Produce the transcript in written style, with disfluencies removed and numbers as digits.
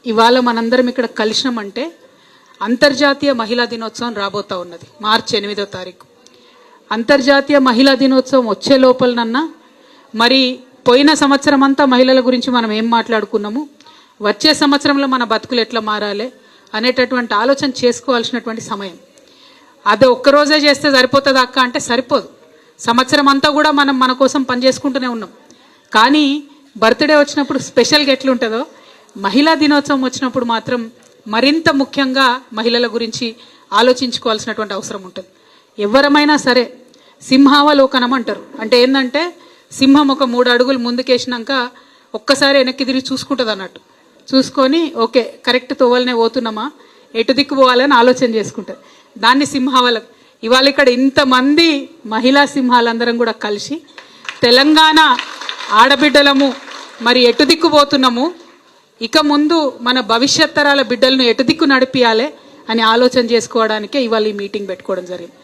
ఇవాళ మనందరం ఇక్కడ కలిసినామంటే అంతర్జాతీయ మహిళా దినోత్సవం రాబోతా ఉన్నది మార్చి 8వ తారీఖు. అంతర్జాతీయ మహిళా దినోత్సవం వచ్చే లోపలనన్నా మరి పోయిన సంవత్సరం అంతా మహిళల గురించి మనం ఏం మాట్లాడుకున్నాము, వచ్చే సంవత్సరంలో మన బతుకులు ఎట్లా మారాలి అనేటటువంటి ఆలోచన చేసుకోవాల్సినటువంటి సమయం. అది ఒక్కరోజే చేస్తే సరిపోతుంది అక్క అంటే సరిపోదు. సంవత్సరం అంతా కూడా మనం మన కోసం పనిచేసుకుంటూనే ఉన్నాం. కానీ బర్త్డే వచ్చినప్పుడు స్పెషల్గా ఎట్లుంటుందో మహిళా దినోత్సవం వచ్చినప్పుడు మాత్రం మరింత ముఖ్యంగా మహిళల గురించి ఆలోచించుకోవాల్సినటువంటి అవసరం ఉంటుంది. ఎవరమైనా సరే సింహావలోకనం అంటారు. అంటే ఏంటంటే సింహం ఒక 3 అడుగులు ముందుకేసినాక ఒక్కసారి వెనక్కి తిరిగి చూసుకుంటుంది అన్నట్టు. చూసుకొని ఓకే కరెక్ట్ తోవలనే పోతున్నామా, ఎటు దిక్కు పోవాలని ఆలోచన చేసుకుంటుంది. దాన్ని సింహావలం. ఇవాళ ఇక్కడ ఇంతమంది మహిళా సింహాలందరం కూడా కలిసి తెలంగాణ ఆడబిడ్డలము మరి ఎటు దిక్కు పోతున్నాము, ఇక ముందు మన భవిష్యత్ తరాల బిడ్డలను ఎటు దిక్కు నడిపియాలి అని ఆలోచన చేసుకోవడానికే ఇవాళ ఈ మీటింగ్ పెట్టుకోవడం జరిగింది.